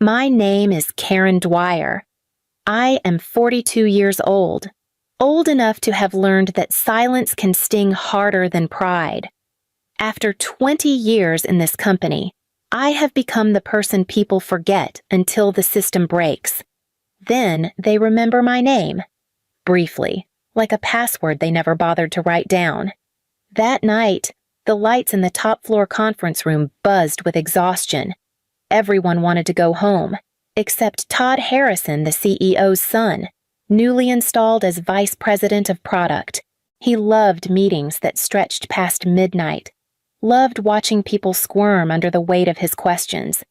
My name is Karen Dwyer. I am 42 years old enough to have learned that silence can sting harder than pride. After 20 years in this company, I have become the person people forget until the system breaks. Then they remember my name, briefly, like a password they never bothered to write down. That night, the lights in the top-floor conference room buzzed with exhaustion. Everyone wanted to go home, except Todd Harrison, the CEO's son, newly installed as vice president of product. He loved meetings that stretched past midnight, loved watching people squirm under the weight of his questions.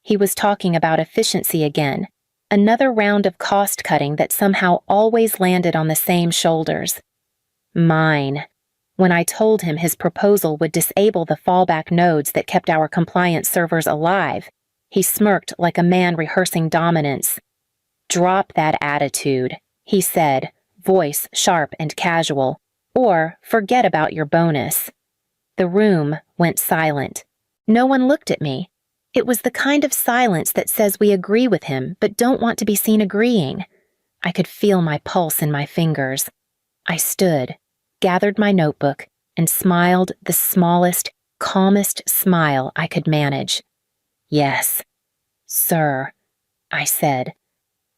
He was talking about efficiency again, another round of cost-cutting that somehow always landed on the same shoulders. Mine. When I told him his proposal would disable the fallback nodes that kept our compliance servers alive, he smirked like a man rehearsing dominance. "Drop that attitude," he said, voice sharp and casual, "or forget about your bonus." The room went silent. No one looked at me. It was the kind of silence that says we agree with him but don't want to be seen agreeing. I could feel my pulse in my fingers. I stood, gathered my notebook, and smiled the smallest, calmest smile I could manage. "Yes, sir," I said.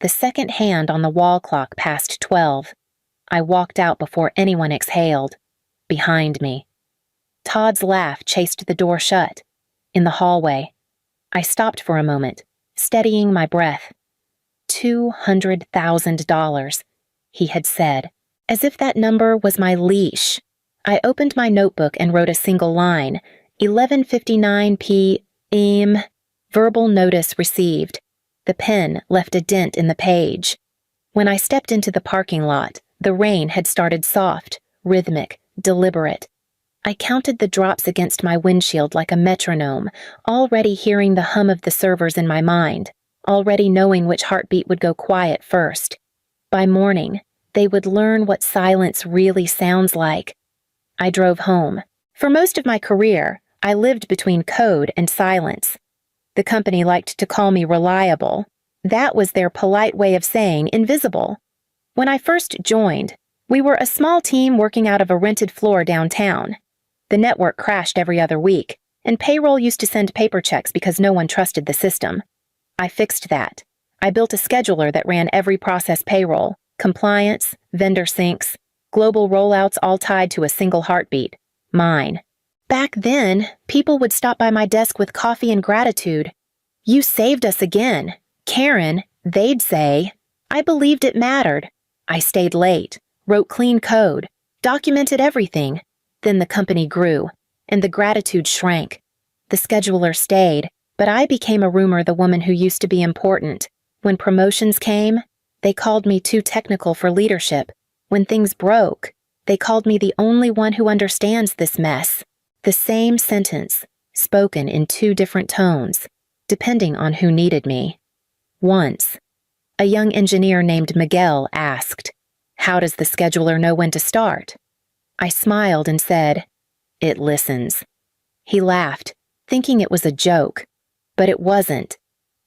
The second hand on the wall clock passed 12. I walked out before anyone exhaled. Behind me. Todd's laugh chased the door shut. In the hallway. I stopped for a moment, steadying my breath. $200,000, he had said, as if that number was my leash. I opened my notebook and wrote a single line, 11:59 p.m. Verbal notice received. The pen left a dent in the page. When I stepped into the parking lot, the rain had started soft, rhythmic, deliberate. I counted the drops against my windshield like a metronome, already hearing the hum of the servers in my mind, already knowing which heartbeat would go quiet first. By morning, they would learn what silence really sounds like. I drove home. For most of my career, I lived between code and silence. The company liked to call me reliable. That was their polite way of saying invisible. When I first joined, we were a small team working out of a rented floor downtown. The network crashed every other week, and payroll used to send paper checks because no one trusted the system. I fixed that. I built a scheduler that ran every process payroll, compliance, vendor syncs, global rollouts all tied to a single heartbeat, mine. Back then, people would stop by my desk with coffee and gratitude. "You saved us again. Karen," they'd say. I believed it mattered. I stayed late, wrote clean code, documented everything. Then the company grew, and the gratitude shrank. The scheduler stayed, but I became a rumor the woman who used to be important. When promotions came, they called me too technical for leadership. When things broke, they called me the only one who understands this mess. The same sentence, spoken in two different tones, depending on who needed me. Once, a young engineer named Miguel asked, "How does the scheduler know when to start?" I smiled and said, "It listens." He laughed, thinking it was a joke, but it wasn't.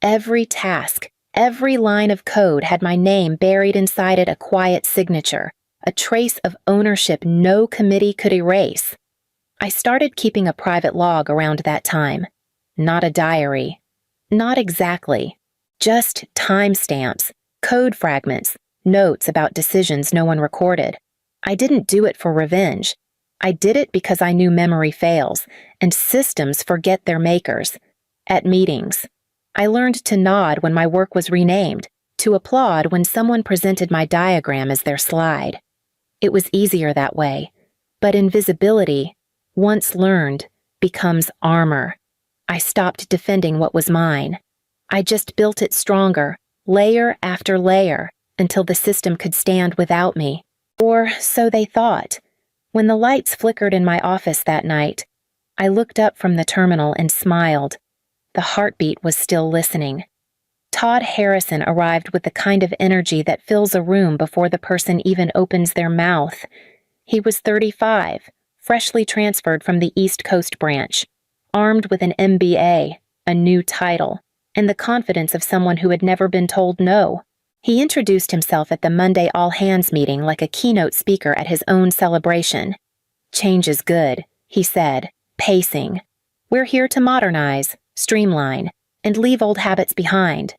Every task, every line of code had my name buried inside it, a quiet signature, a trace of ownership no committee could erase. I started keeping a private log around that time. Not a diary. Not exactly. Just timestamps, code fragments, notes about decisions no one recorded. I didn't do it for revenge. I did it because I knew memory fails, and systems forget their makers. At meetings, I learned to nod when my work was renamed, to applaud when someone presented my diagram as their slide. It was easier that way, but invisibility, once learned, becomes armor. I stopped defending what was mine. I just built it stronger, layer after layer, until the system could stand without me. Or so they thought. When the lights flickered in my office that night, I looked up from the terminal and smiled. The heartbeat was still listening. Todd Harrison arrived with the kind of energy that fills a room before the person even opens their mouth. He was 35, freshly transferred from the East Coast branch, armed with an MBA, a new title. and the confidence of someone who had never been told no. He introduced himself at the Monday all-hands meeting like a keynote speaker at his own celebration. "Change is good," he said, pacing. "We're here to modernize, streamline, and leave old habits behind."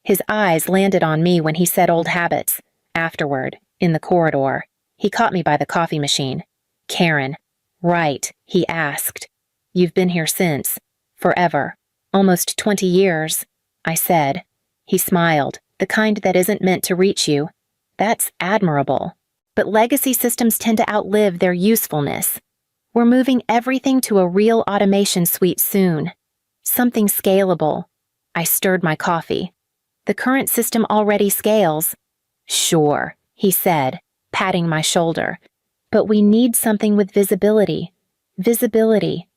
His eyes landed on me when he said old habits. Afterward, in the corridor, he caught me by the coffee machine. "Karen." "Right," he asked. "You've been here since. Forever. Almost 20 years, I said. He smiled, the kind that isn't meant to reach you. "That's admirable. But legacy systems tend to outlive their usefulness. We're moving everything to a real automation suite soon. Something scalable." I stirred my coffee. "The current system already scales." "Sure," he said, patting my shoulder. "But we need something with visibility." Visibility.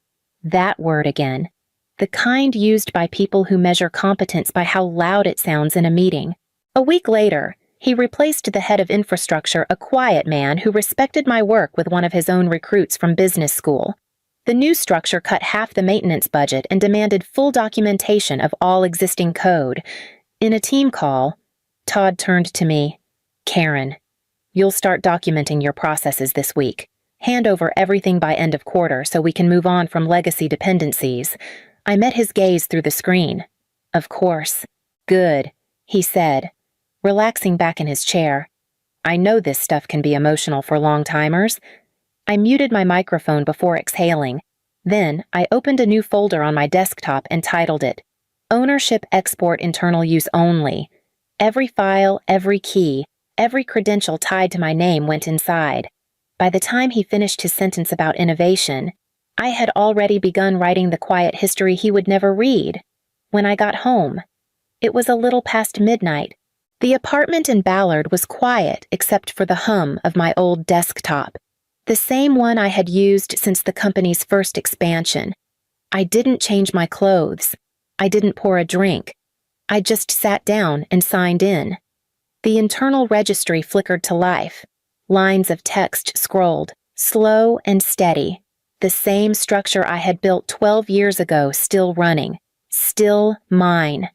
That word again. The kind used by people who measure competence by how loud it sounds in a meeting. A week later, he replaced the head of infrastructure, a quiet man who respected my work, with one of his own recruits from business school. The new structure cut half the maintenance budget and demanded full documentation of all existing code. In a team call, Todd turned to me. "Karen, you'll start documenting your processes this week. Hand over everything by end of quarter so we can move on from legacy dependencies." I met his gaze through the screen. "Of course." "Good," he said, relaxing back in his chair. "I know this stuff can be emotional for long-timers." I muted my microphone before exhaling. Then I opened a new folder on my desktop and titled it, "Ownership Export Internal Use Only." Every file, every key, every credential tied to my name went inside. By the time he finished his sentence about innovation, I had already begun writing the quiet history he would never read. When I got home, it was a little past midnight. The apartment in Ballard was quiet except for the hum of my old desktop, the same one I had used since the company's first expansion. I didn't change my clothes. I didn't pour a drink. I just sat down and signed in. The internal registry flickered to life. Lines of text scrolled, slow and steady. The same structure I had built 12 years ago still running, still mine.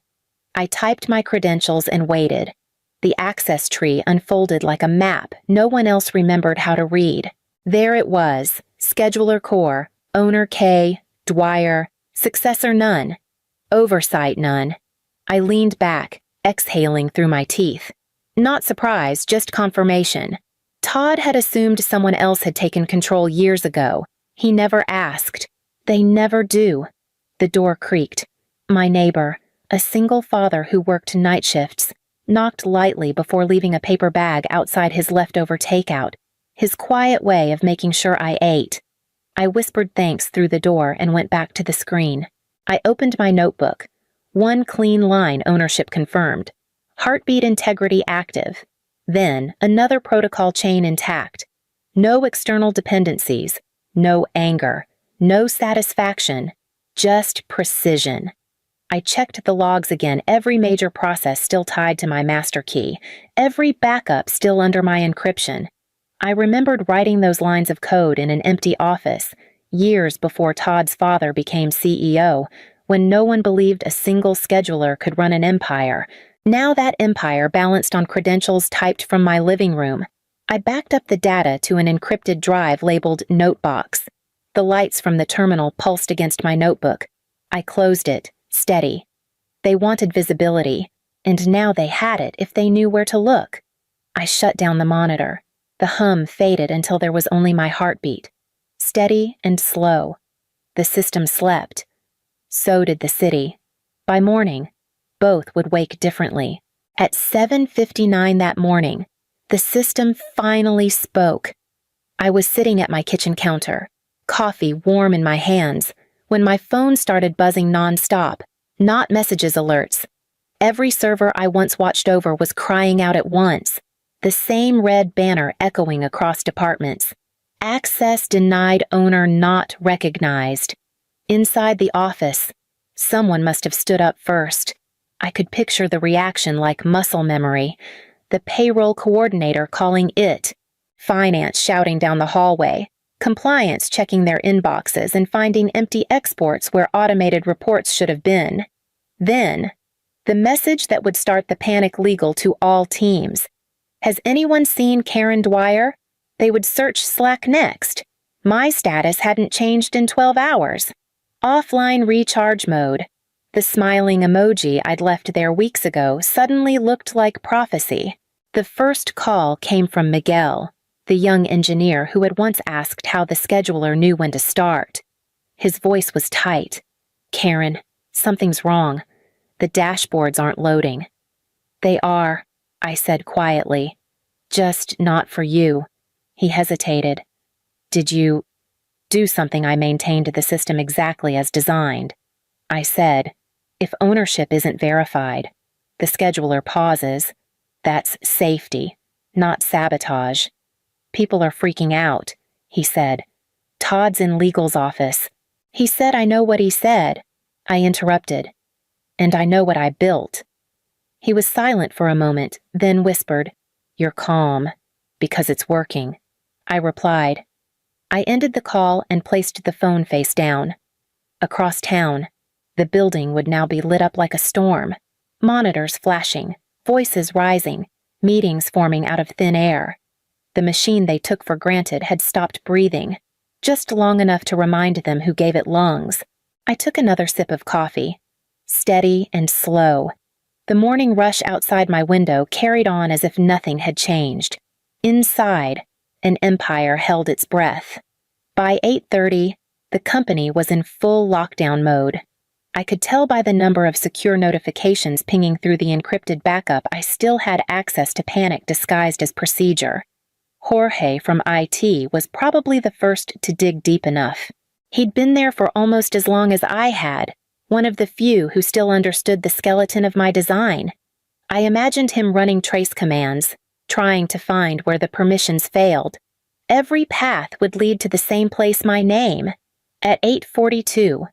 I typed my credentials and waited. The access tree unfolded like a map no one else remembered how to read. There it was, scheduler core, owner K, Dwyer, successor none, oversight none. I leaned back, exhaling through my teeth. Not surprise, just confirmation. Todd had assumed someone else had taken control years ago. He never asked. They never do. The door creaked. My neighbor, a single father who worked night shifts, knocked lightly before leaving a paper bag outside his leftover takeout, his quiet way of making sure I ate. I whispered thanks through the door and went back to the screen. I opened my notebook. One clean line, ownership confirmed. Heartbeat integrity active. Then another protocol chain intact. No external dependencies. No anger, no satisfaction, just precision. I checked the logs again, every major process still tied to my master key, every backup still under my encryption. I remembered writing those lines of code in an empty office, years before Todd's father became CEO, when no one believed a single scheduler could run an empire. Now that empire balanced on credentials typed from my living room. I backed up the data to an encrypted drive labeled Notebox. The lights from the terminal pulsed against my notebook. I closed it, steady. They wanted visibility, and now they had it if they knew where to look. I shut down the monitor. The hum faded until there was only my heartbeat. Steady and slow. The system slept. So did the city. By morning, both would wake differently. At 7:59 that morning, the system finally spoke. I was sitting at my kitchen counter, coffee warm in my hands, when my phone started buzzing nonstop, not messages alerts. Every server I once watched over was crying out at once, the same red banner echoing across departments. Access denied, owner not recognized. Inside the office, someone must have stood up first. I could picture the reaction like muscle memory. The payroll coordinator calling it, finance shouting down the hallway, compliance checking their inboxes and finding empty exports where automated reports should have been. Then, The message that would start the panic legal to all teams. Has anyone seen Karen Dwyer? They would search Slack next. My status hadn't changed in 12 hours. Offline recharge mode. The smiling emoji I'd left there weeks ago suddenly looked like prophecy. The first call came from Miguel, the young engineer who had once asked how the scheduler knew when to start. His voice was tight. "Karen, something's wrong. The dashboards aren't loading." "They are," I said quietly. "Just not for you." He hesitated. "Did you do something?" I maintained the system exactly as designed. I said, "If ownership isn't verified." The scheduler pauses. "That's safety, not sabotage." "People are freaking out," he said. "Todd's in legal's office." "He said I know what he said." I interrupted. "And I know what I built." He was silent for a moment, then whispered, "You're calm, because it's working." I replied. I ended the call and placed the phone face down. Across town, the building would now be lit up like a storm. Monitors flashing, voices rising, meetings forming out of thin air. The machine they took for granted had stopped breathing, just long enough to remind them who gave it lungs. I took another sip of coffee. Steady and slow. The morning rush outside my window carried on as if nothing had changed. Inside, an empire held its breath. By 8:30, the company was in full lockdown mode. I could tell by the number of secure notifications pinging through the encrypted backup I still had access to panic disguised as procedure. Jorge from IT was probably the first to dig deep enough. He'd been there for almost as long as I had, one of the few who still understood the skeleton of my design. I imagined him running trace commands, trying to find where the permissions failed. Every path would lead to the same place: my name. At 8:42,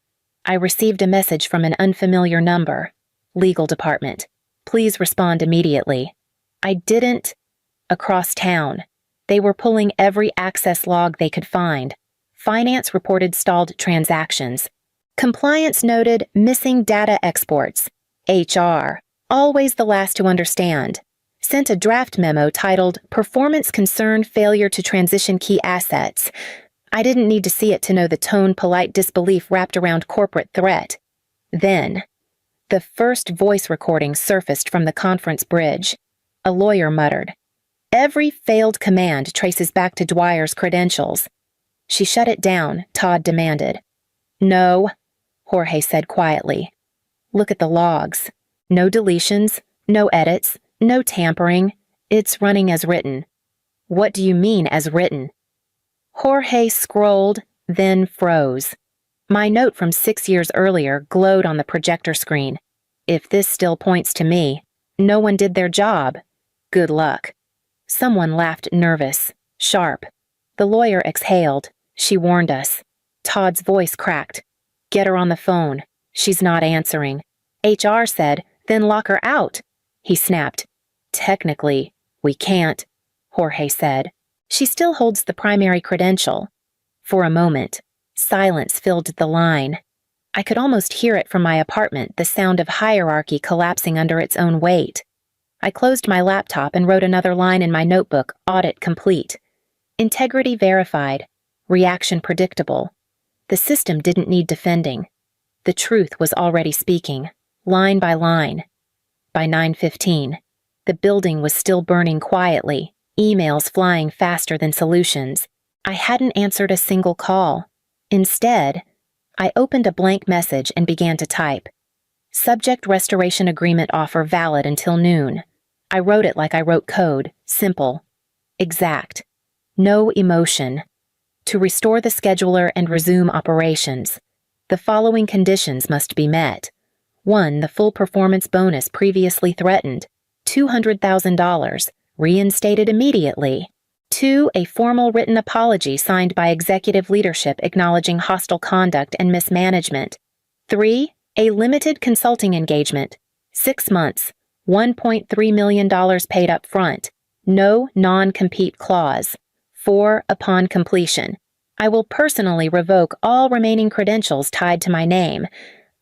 I received a message from an unfamiliar number. "Legal department. Please respond immediately." I didn't. Across town, they were pulling every access log they could find. Finance reported stalled transactions. Compliance noted missing data exports. HR, always the last to understand, sent a draft memo titled "Performance Concern Failure to Transition Key Assets." I didn't need to see it to know the tone polite disbelief wrapped around corporate threat. Then, the first voice recording surfaced from the conference bridge. A lawyer muttered, "Every failed command traces back to Dwyer's credentials." "She shut it down," Todd demanded. "No," Jorge said quietly. "Look at the logs. No deletions, no edits, no tampering. It's running as written." "What do you mean, as written?" Jorge scrolled, then froze. My note from 6 years earlier glowed on the projector screen. "If this still points to me, no one did their job. Good luck." Someone laughed, nervous, sharp. The lawyer exhaled. "She warned us." Todd's voice cracked. "Get her on the phone. She's not answering." HR said, "Then lock her out." He snapped. "Technically, we can't," Jorge said. "She still holds the primary credential." For a moment, silence filled the line. I could almost hear it from my apartment, the sound of hierarchy collapsing under its own weight. I closed my laptop and wrote another line in my notebook, "Audit complete." Integrity verified. Reaction predictable. The system didn't need defending. The truth was already speaking, line by line. By 9:15, the building was still burning quietly, emails flying faster than solutions. I hadn't answered a single call. Instead, I opened a blank message and began to type. "Subject restoration agreement offer valid until noon." I wrote it like I wrote code, simple, exact. No emotion. To restore the scheduler and resume operations, the following conditions must be met. 1. The full performance bonus previously threatened, $200,000, reinstated immediately. 2. A formal written apology signed by executive leadership acknowledging hostile conduct and mismanagement. 3. A limited consulting engagement, 6 months, $1.3 million paid up front, no non-compete clause. 4. Upon completion, I will personally revoke all remaining credentials tied to my name.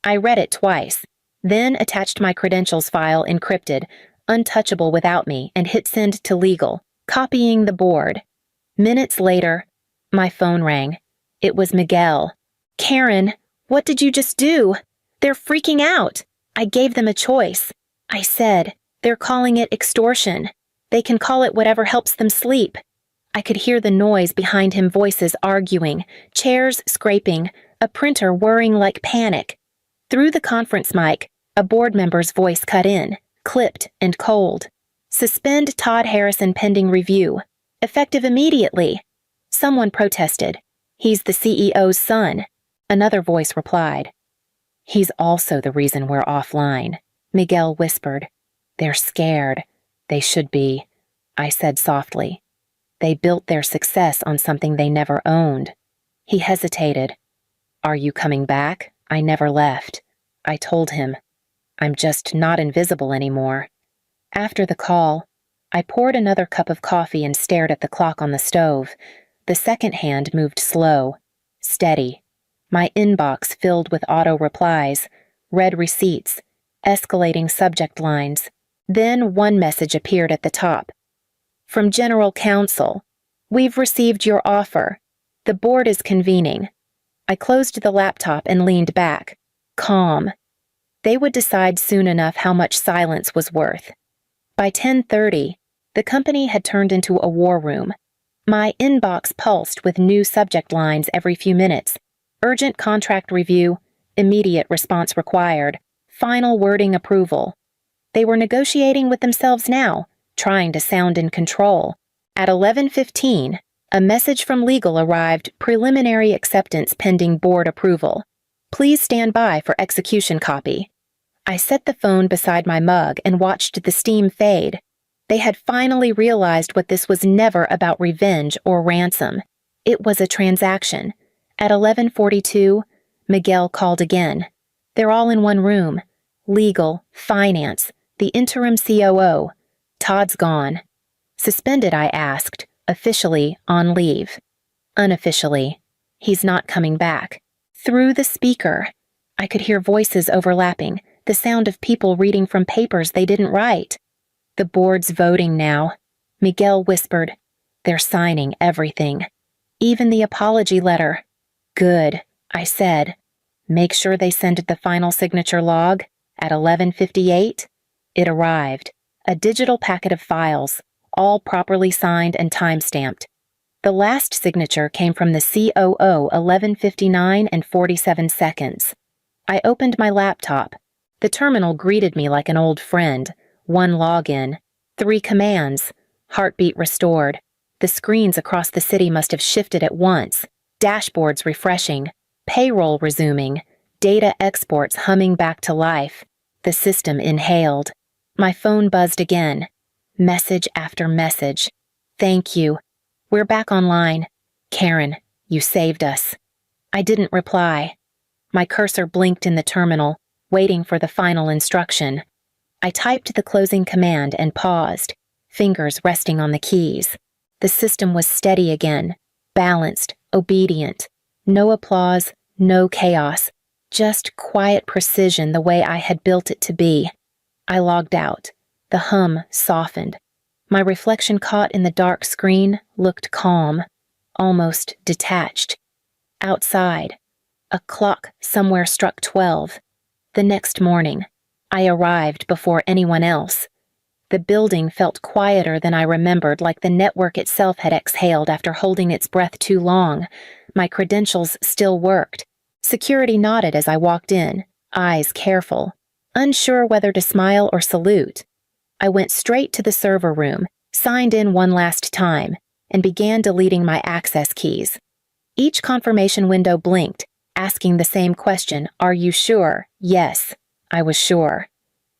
I read it twice. then attached my credentials file encrypted, untouchable without me, and hit send to legal, copying the board. Minutes later, my phone rang. It was Miguel. "Karen, what did you just do? They're freaking out. I gave them a choice. I said, they're calling it extortion. They can call it whatever helps them sleep." I could hear the noise behind him, voices arguing, chairs scraping, a printer whirring like panic. Through the conference mic, a board member's voice cut in, clipped and cold. "Suspend Todd Harrison pending review. Effective immediately." Someone protested. "He's the CEO's son." Another voice replied. "He's also the reason we're offline," Miguel whispered. "They're scared. They should be," I said softly. "They built their success on something they never owned." He hesitated. "Are you coming back?" "I never left." I told him. "I'm just not invisible anymore." After the call, I poured another cup of coffee and stared at the clock on the stove. The second hand moved slow, steady. My inbox filled with auto replies, read receipts, escalating subject lines. Then one message appeared at the top. "From General Counsel. We've received your offer. The board is convening." I closed the laptop and leaned back, calm. They would decide soon enough how much silence was worth. By 10:30, the company had turned into a war room. My inbox pulsed with new subject lines every few minutes. Urgent contract review, immediate response required, final wording approval. They were negotiating with themselves now, trying to sound in control. At 11:15, a message from legal arrived, preliminary acceptance pending board approval. Please stand by for execution copy. I set the phone beside my mug and watched the steam fade. They had finally realized what this was never about revenge or ransom. It was a transaction. At 11:42, Miguel called again. They're all in one room. Legal, finance, the interim COO. Todd's gone. Suspended, I asked, officially on leave. Unofficially. He's not coming back. Through the speaker, I could hear voices overlapping, the sound of people reading from papers they didn't write. The board's voting now. Miguel whispered. They're signing everything. Even the apology letter. Good, I said. Make sure they send the final signature log. At 11:58, it arrived. A digital packet of files, all properly signed and time-stamped. The last signature came from the COO, 11:59 and 47 seconds. I opened my laptop. The terminal greeted me like an old friend. 1 login, 3 commands, heartbeat restored. The screens across the city must have shifted at once. Dashboards refreshing, payroll resuming, data exports humming back to life. The system inhaled. My phone buzzed again. Message after message. Thank you. We're back online. Karen, you saved us. I didn't reply. My cursor blinked in the terminal, waiting for the final instruction. I typed the closing command and paused, fingers resting on the keys. The system was steady again, balanced, obedient. No applause, no chaos, just quiet precision the way I had built it to be. I logged out. The hum softened. My reflection caught in the dark screen looked calm, almost detached. Outside, a clock somewhere struck 12. The next morning, I arrived before anyone else. The building felt quieter than I remembered, like the network itself had exhaled after holding its breath too long. My credentials still worked. Security nodded as I walked in, eyes careful, unsure whether to smile or salute. I went straight to the server room, signed in one last time, and began deleting my access keys. Each confirmation window blinked, asking the same question, "Are you sure?" Yes, I was sure.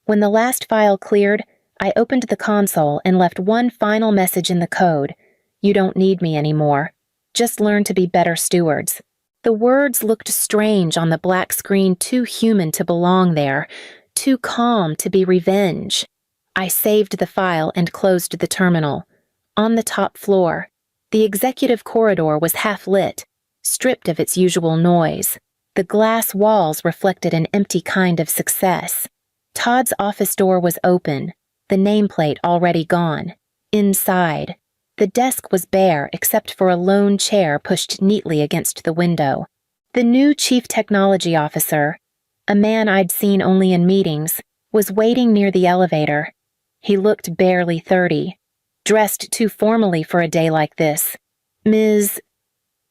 When the last file cleared, I opened the console and left one final message in the code. You don't need me anymore. Just learn to be better stewards. The words looked strange on the black screen, too human to belong there, too calm to be revenge. I saved the file and closed the terminal. On the top floor, the executive corridor was half lit, stripped of its usual noise. The glass walls reflected an empty kind of success. Todd's office door was open, the nameplate already gone. Inside, the desk was bare except for a lone chair pushed neatly against the window. The new chief technology officer, a man I'd seen only in meetings, was waiting near the elevator. He looked barely 30, dressed too formally for a day like this. "Ms.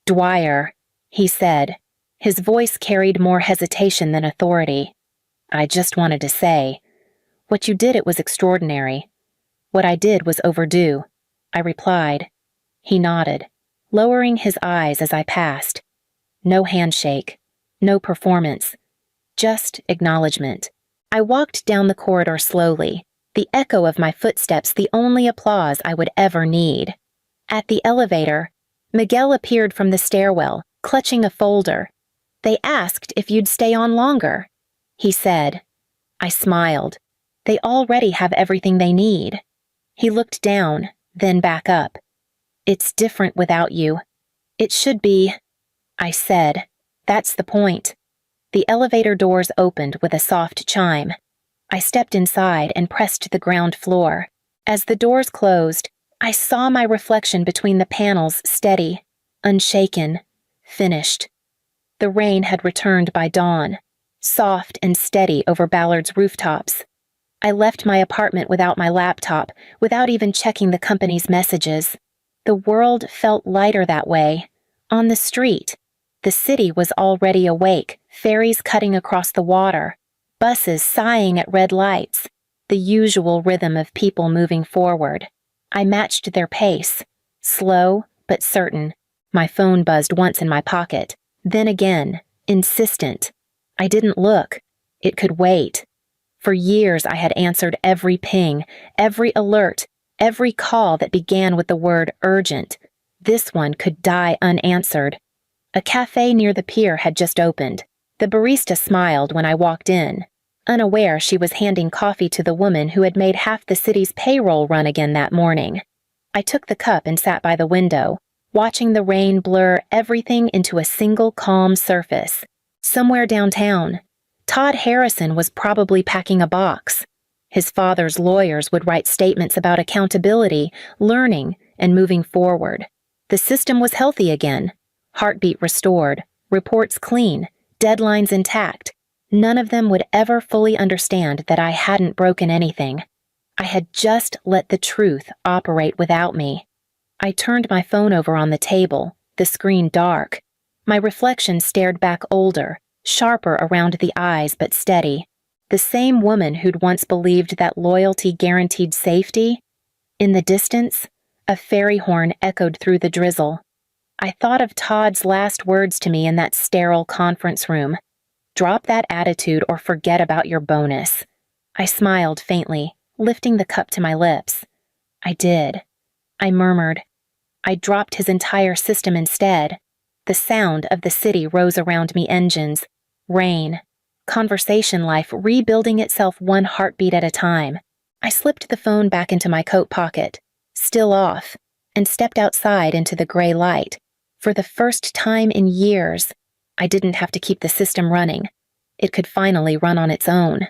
Dwyer," he said. His voice carried more hesitation than authority. "I just wanted to say, what you did, it was extraordinary. What I did was overdue," I replied. He nodded, lowering his eyes as I passed. No handshake, no performance, just acknowledgement. I walked down the corridor slowly, the echo of my footsteps the only applause I would ever need. At the elevator, Miguel appeared from the stairwell, clutching a folder. "They asked if you'd stay on longer," he said. I smiled. "They already have everything they need." He looked down, then back up. "It's different without you. It should be," I said. "That's the point." The elevator doors opened with a soft chime. I stepped inside and pressed the ground floor. As the doors closed, I saw my reflection between the panels steady, unshaken, finished. The rain had returned by dawn, soft and steady over Ballard's rooftops. I left my apartment without my laptop, without even checking the company's messages. The world felt lighter that way. On the street, the city was already awake, ferries cutting across the water, buses sighing at red lights, the usual rhythm of people moving forward. I matched their pace, slow but certain. My phone buzzed once in my pocket, then again, insistent. I didn't look. It could wait. For years I had answered every ping, every alert, every call that began with the word urgent. This one could die unanswered. A cafe near the pier had just opened. The barista smiled when I walked in, unaware she was handing coffee to the woman who had made half the city's payroll run again that morning. I took the cup and sat by the window, watching the rain blur everything into a single calm surface. Somewhere downtown, Todd Harrison was probably packing a box. His father's lawyers would write statements about accountability, learning, and moving forward. The system was healthy again. Heartbeat restored, reports clean, deadlines intact. None of them would ever fully understand that I hadn't broken anything. I had just let the truth operate without me. I turned my phone over on the table, the screen dark. My reflection stared back older, sharper around the eyes but steady. The same woman who'd once believed that loyalty guaranteed safety. In the distance, a fairy horn echoed through the drizzle. I thought of Todd's last words to me in that sterile conference room. "Drop that attitude or forget about your bonus." I smiled faintly, lifting the cup to my lips. I did. I murmured. I dropped his entire system instead. The sound of the city rose around me, engines, rain, conversation life rebuilding itself one heartbeat at a time. I slipped the phone back into my coat pocket, still off, and stepped outside into the gray light. For the first time in years, I didn't have to keep the system running. It could finally run on its own.